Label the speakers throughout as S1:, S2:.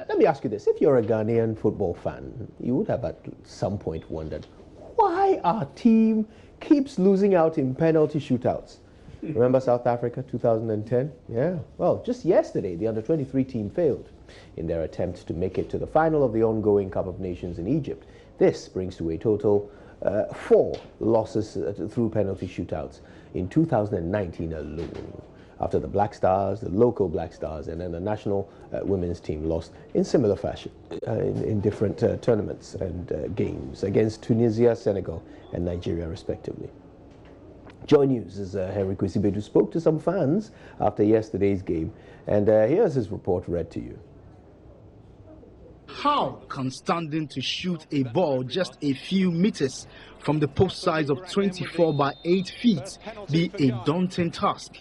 S1: Let me ask you this. If you're a Ghanaian football fan, you would have at some point wondered why our team keeps losing out in penalty shootouts. Remember South Africa 2010? Yeah. Well, just yesterday, the under-23 team failed in their attempt to make it to the final of the ongoing Cup of Nations in Egypt. This brings to a total 4 losses through penalty shootouts in 2019 alone. After the Black Stars, the local Black Stars, and then the national women's team lost in similar fashion in different tournaments and games against Tunisia, Senegal, and Nigeria, respectively. JoyNews' Henry Kwesibedu spoke to some fans after yesterday's game, and here's his report read to you.
S2: How can standing to shoot a ball just a few meters from the post size of 24 by 8 feet be a daunting task?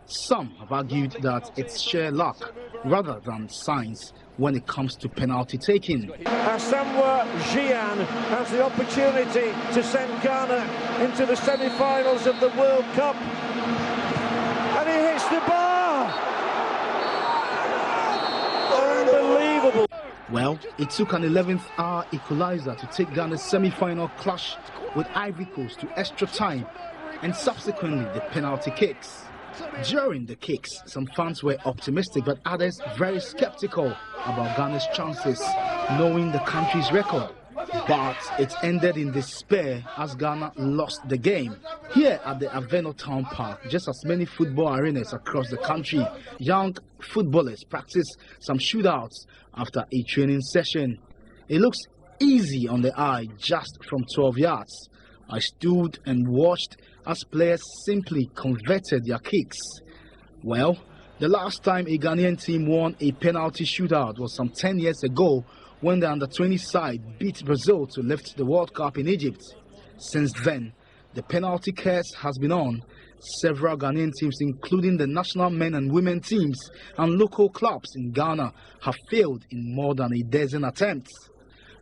S2: Some have argued that it's sheer luck rather than science when it comes to penalty taking.
S3: Asamoah Gyan has the opportunity to send Ghana into the semi-finals of the World Cup, and he hits the bar. Unbelievable.
S2: Well, it took an 11th hour equalizer to take Ghana's semi-final clash with Ivory Coast to extra time and subsequently the penalty kicks. During the kicks, some fans were optimistic, but others very skeptical about Ghana's chances, knowing the country's record. But it ended in despair as Ghana lost the game. Here at the Aveno Town Park, just as many football arenas across the country, young footballers practice some shootouts after a training session. It looks easy on the eye just from 12 yards. I stood and watched as players simply converted their kicks. Well, the last time a Ghanaian team won a penalty shootout was some 10 years ago when the under-20 side beat Brazil to lift the World Cup in Egypt. Since then, the penalty curse has been on. Several Ghanaian teams, including the national men and women teams and local clubs in Ghana, have failed in more than a dozen attempts.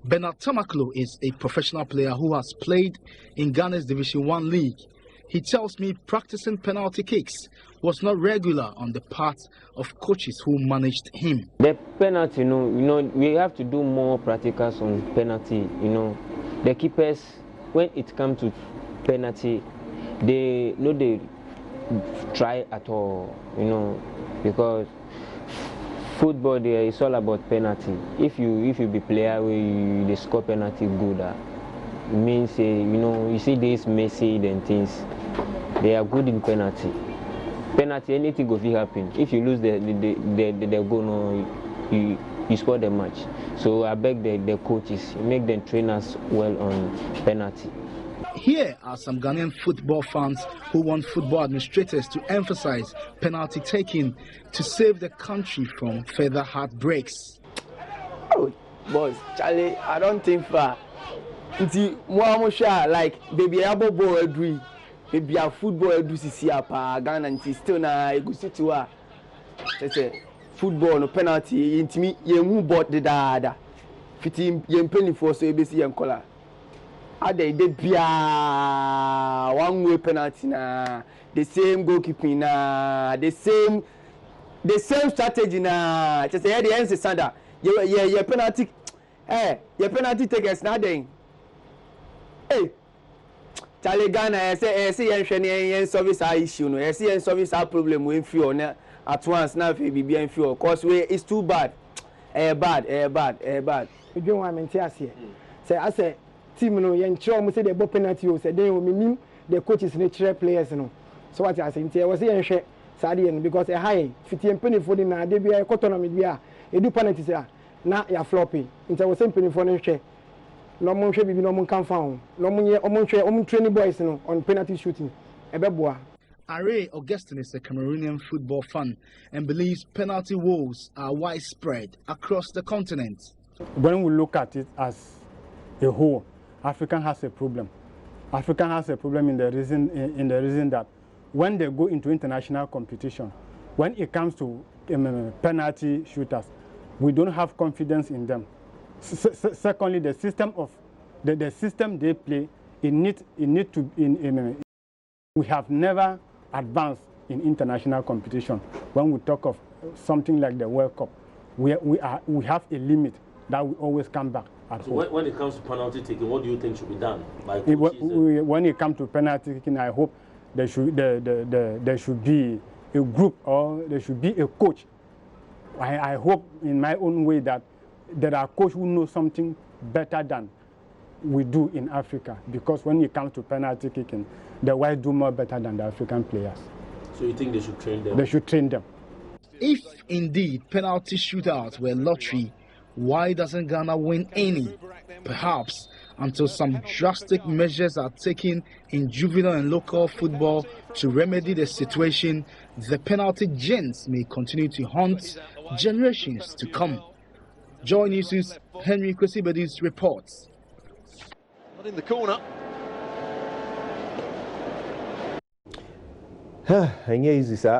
S2: Bernard Tamaklo is a professional player who has played in Ghana's Division 1 league. He tells me practicing penalty kicks was not regular on the part of coaches who managed him.
S4: The penalty, we have to do more practicals on penalty. The keepers, when it comes to penalty, they try at all, because football there is all about penalty. If you be player where you score penalty good, it means you see this Messi and things, they are good in penalty. Penalty, anything go fit happen. If you lose the goal, no, you score the match. So I beg the coaches, make them train us well on penalty.
S2: Here are some Ghanaian football fans who want football administrators to emphasize penalty taking to save the country from further heartbreaks.
S5: Oh, boss, Charlie, I don't think far. Like baby, I ball agree. Baby, a football do see apa Ghana and still na go sit to her. Say football no penalty. Intimi yemu bought the dada. Fiti yem penny for so you see yem color. They be a one-way penalty na, the same goalkeeping na, the same strategy na. Just say the answer Sanda. Your penalty, your penalty takers na then. Hey, Charlie Ghana, say yen service our issue no, yen service our problem we feel na at once na fe be bien feel. Cause we it's too bad, bad.
S6: You don't want me to say I say. Team no yen almost say the ball penalty o say then we the coaches natural players no, so what I say ntia was yen hwe sade because a high 15 penny for the na dey be a economy bia e do penalty say na ya floppy ntia was penny for no hwe no mo hwe bibi no mo kan fa ho no mo ye omo hwe omo training boys no on penalty shooting e be boa.
S2: Are Augustine is a Cameroonian football fan and believes penalty woes are widespread across the continent.
S7: When we look at it as a whole, Africa has a problem. Africa has a problem in the reason that when they go into international competition, when it comes to penalty shooters, we don't have confidence in them. Secondly, the system they play, we have never advanced in international competition. When we talk of something like the World Cup, we have a limit that we always come back at home.
S8: When it comes to penalty taking, what do you think should be done by coaches?
S7: When it comes to penalty taking, I hope there should be a group, or there should be a coach. I hope in my own way that there are coaches who know something better than we do in Africa, because when it comes to penalty kicking, the whites do more better than the African players.
S8: So you think they should train them?
S7: They should train them.
S2: If indeed penalty shootouts were lottery, why doesn't Ghana win any? Perhaps until some drastic measures are taken in juvenile and local football to remedy the situation, the penalty gents may continue to haunt generations to come. JoyNews' Henry Kwesibedis reports.
S3: Not in the corner.
S1: Easy, sir.